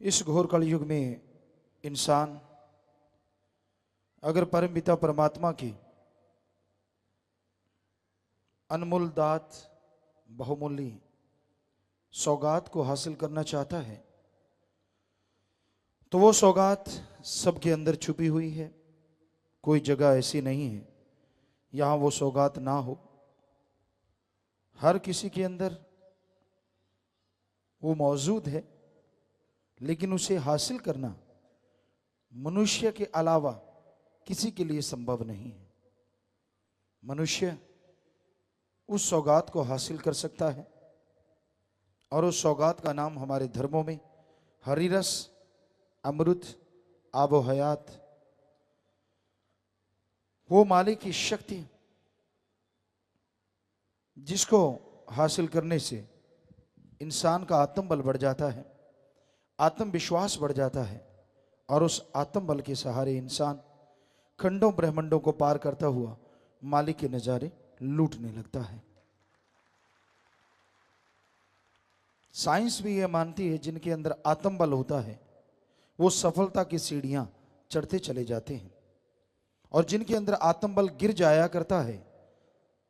इस घोर कलयुग में इंसान अगर परमपिता परमात्मा की अनमोल दात बहुमूल्य सौगात को हासिल करना चाहता है तो वो सौगात सबके अंदर छुपी हुई है। कोई जगह ऐसी नहीं है यहां वो सौगात ना हो। हर किसी के अंदर वो मौजूद है, लेकिन उसे हासिल करना मनुष्य के अलावा किसी के लिए संभव नहीं है। मनुष्य उस सौगात को हासिल कर सकता है और उस सौगात का नाम हमारे धर्मों में हरि रस, अमृत, आबो हयात, वो मालिक की शक्ति जिसको हासिल करने से इंसान का आत्मबल बढ़ जाता है, आत्मविश्वास बढ़ जाता है और उस आत्मबल के सहारे इंसान खंडों ब्रह्मंडों को पार करता हुआ मालिक के नजारे लूटने लगता है। साइंस भी यह मानती है जिनके अंदर आत्मबल होता है वो सफलता की सीढ़ियां चढ़ते चले जाते हैं और जिनके अंदर आत्मबल गिर जाया करता है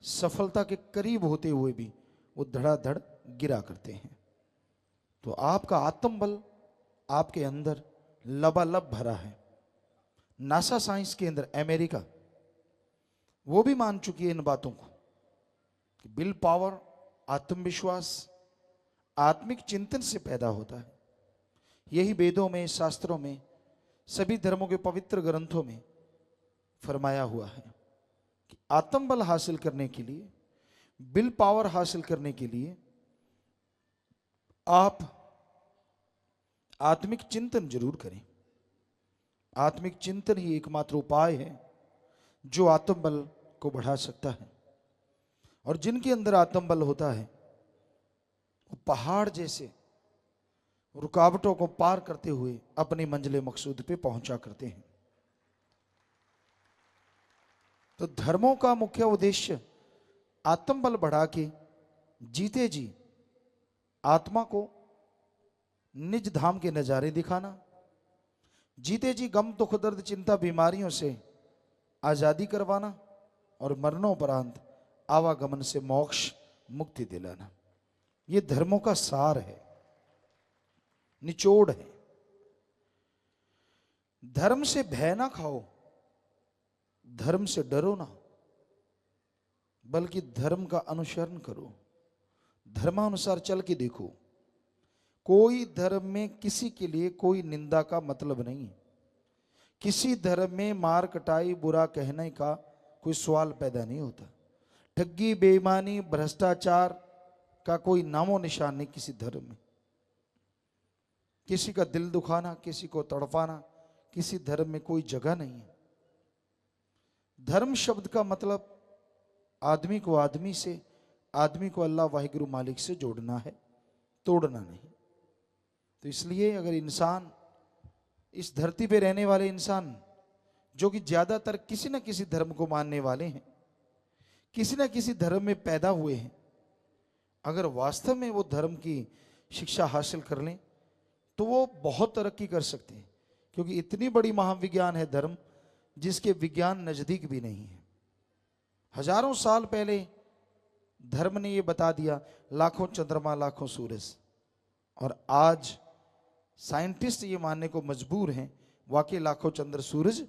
सफलता के करीब होते हुए भी वो धड़ाधड़ गिरा करते हैं। तो आपका आत्मबल आपके अंदर लबालब भरा है। नासा साइंस के अंदर अमेरिका वो भी मान चुकी है इन बातों को कि विल पावर, आत्मविश्वास आत्मिक चिंतन से पैदा होता है। यही वेदों में, शास्त्रों में, सभी धर्मों के पवित्र ग्रंथों में फरमाया हुआ है कि आत्मबल हासिल करने के लिए, विल पावर हासिल करने के लिए आप आत्मिक चिंतन जरूर करें। आत्मिक चिंतन ही एकमात्र उपाय है जो आत्मबल को बढ़ा सकता है। और जिनके अंदर आत्मबल होता है वो पहाड़ जैसे रुकावटों को पार करते हुए अपनी मंजिल मकसूद पे पहुंचा करते हैं। तो धर्मों का मुख्य उद्देश्य आत्मबल बढ़ा के जीते जी आत्मा को निज धाम के नजारे दिखाना, जीते जी गम, दुख, दर्द, चिंता, बीमारियों से आजादी करवाना और मरणोपरांत आवागमन से मोक्ष, मुक्ति दिलाना। ये धर्मों का सार है, निचोड़ है। धर्म से भय ना खाओ, धर्म से डरो ना, बल्कि धर्म का अनुसरण करो, धर्मानुसार चल के देखो। कोई धर्म में किसी के लिए कोई निंदा का मतलब नहीं। किसी धर्म में मार कटाई, बुरा कहने का कोई सवाल पैदा नहीं होता। ठगी, बेईमानी, भ्रष्टाचार का कोई नामो निशान नहीं किसी धर्म में। किसी का दिल दुखाना, किसी को तड़पाना किसी धर्म में कोई जगह नहीं है। धर्म शब्द का मतलब आदमी को आदमी से, आदमी को अल्लाह वाहिगुरु मालिक से जोड़ना है, तोड़ना नहीं। तो इसलिए अगर इंसान, इस धरती पे रहने वाले इंसान जो कि ज्यादातर किसी न किसी धर्म को मानने वाले हैं, किसी न किसी धर्म में पैदा हुए हैं, अगर वास्तव में वो धर्म की शिक्षा हासिल कर लें तो वो बहुत तरक्की कर सकते हैं। क्योंकि इतनी बड़ी महाविज्ञान है धर्म जिसके विज्ञान नजदीक भी नहीं है। हजारों साल पहले धर्म ने ये बता दिया, लाखों चंद्रमा, लाखों सूरज। और आज साइंटिस्ट ये मानने को मजबूर हैं वाकई लाखों चंद्र सूरज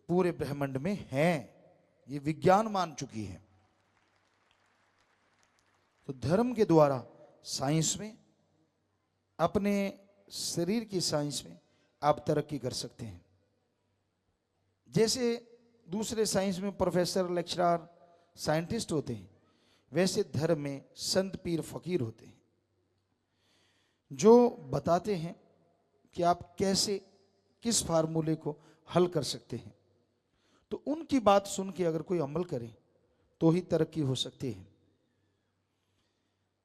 पूरे ब्रह्मांड में हैं। ये विज्ञान मान चुकी है। तो धर्म के द्वारा साइंस में, अपने शरीर की साइंस में आप तरक्की कर सकते हैं। जैसे दूसरे साइंस में प्रोफेसर, लेक्चरर, साइंटिस्ट होते हैं, वैसे धर्म में संत, पीर, फकीर होते हैं जो बताते हैं कि आप कैसे, किस फार्मूले को हल कर सकते हैं। तो उनकी बात सुन के अगर कोई अमल करे तो ही तरक्की हो सकती है।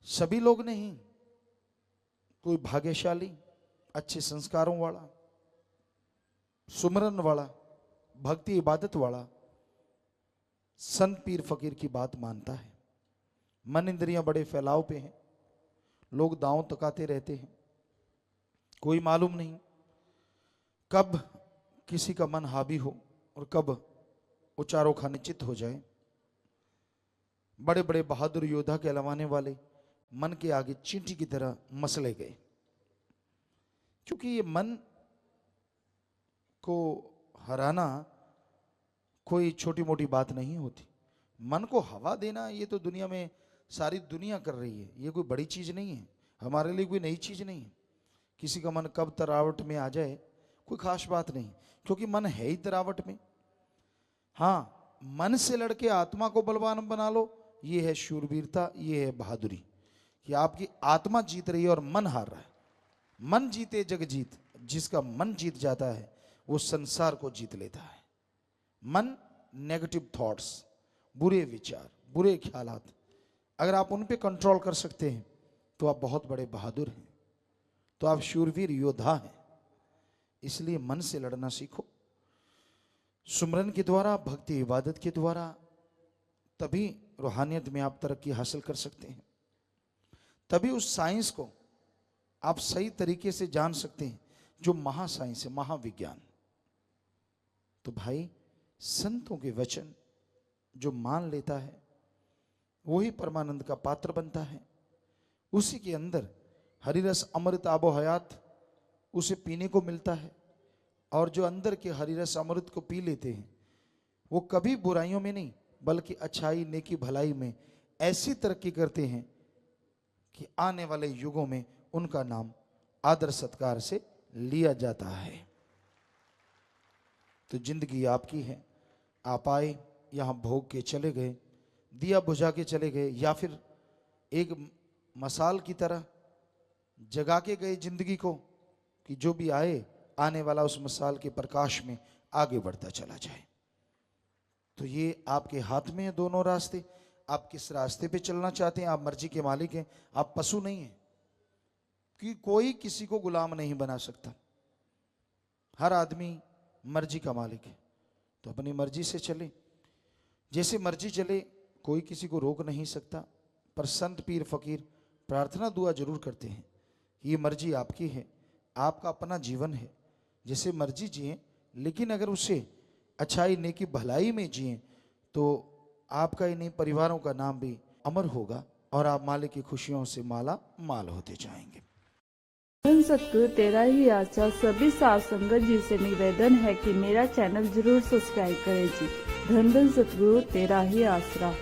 सभी लोग नहीं, कोई भाग्यशाली, अच्छे संस्कारों वाला, सुमरन वाला, भक्ति इबादत वाला संत, पीर, फकीर की बात मानता है। मन इंद्रियां बड़े फैलाव पे हैं, लोग दांव तकाते रहते हैं, कोई मालूम नहीं कब किसी का मन हावी हो और कब उचारों खाने चित्त हो जाए। बड़े बड़े बहादुर योद्धा कहलवाने वाले मन के आगे चींटी की तरह मसले गए, क्योंकि ये मन को हराना कोई छोटी मोटी बात नहीं होती। मन को हवा देना ये तो दुनिया में सारी दुनिया कर रही है, ये कोई बड़ी चीज नहीं है, हमारे लिए कोई नई चीज नहीं है। किसी का मन कब तरावट में आ जाए कोई खास बात नहीं, क्योंकि मन है ही तरावट में। हाँ, मन से लड़के आत्मा को बलवान बना लो, ये है शूरवीरता, ये है बहादुरी, कि आपकी आत्मा जीत रही है और मन हार रहा है। मन जीते जग जीत, जिसका मन जीत जाता है वो संसार को जीत लेता है। मन नेगेटिव थॉट्स, बुरे विचार, बुरे ख्यालात, अगर आप उन पे कंट्रोल कर सकते हैं तो आप बहुत बड़े बहादुर हैं, तो आप शूरवीर योद्धा हैं। इसलिए मन से लड़ना सीखो। सुमरन के द्वारा, भक्ति इबादत के द्वारा तभी रूहानियत में आप तरक्की हासिल कर सकते हैं, तभी उस साइंस को आप सही तरीके से जान सकते हैं जो महासाइंस है, महाविज्ञान। तो भाई, संतों के वचन जो मान लेता है वही परमानंद का पात्र बनता है। उसी के अंदर हरिरस अमृत आबो हयात उसे पीने को मिलता है, और जो अंदर के हरिरस अमृत को पी लेते हैं वो कभी बुराइयों में नहीं बल्कि अच्छाई, नेकी, भलाई में ऐसी तरक्की करते हैं कि आने वाले युगों में उनका नाम आदर सत्कार से लिया जाता है। तो जिंदगी आपकी है, आप आए यहां भोग के चले गए, दिया बुझा के चले गए, या फिर एक मसाल की तरह जगा के गए जिंदगी को, कि जो भी आए आने वाला उस मसाल के प्रकाश में आगे बढ़ता चला जाए। तो ये आपके हाथ में है दोनों रास्ते। आप किस रास्ते पे चलना चाहते हैं, आप मर्जी के मालिक हैं, आप पशु नहीं हैं, कि कोई किसी को गुलाम नहीं बना सकता। हर आदमी मर्जी का मालिक है, तो अपनी मर्जी से चले, जैसे मर्जी चले, कोई किसी को रोक नहीं सकता। पर संत पीर फकीर प्रार्थना दुआ जरूर करते हैं, ये मर्जी आपकी है, आपका अपना जीवन है, जैसे मर्जी जिए, लेकिन अगर उसे अच्छाई, नेकी, भलाई में जिए तो आपका ही नहीं परिवारों का नाम भी अमर होगा और आप मालिक की खुशियों से माला माल होते जाएंगे। धन सतगुरु तेरा ही आशा सभी साध संगत जी से निवेदन है कि मेरा चैनल जरूर सब्सक्राइब करें जी। धन धन सतगुरु तेरा ही आसरा।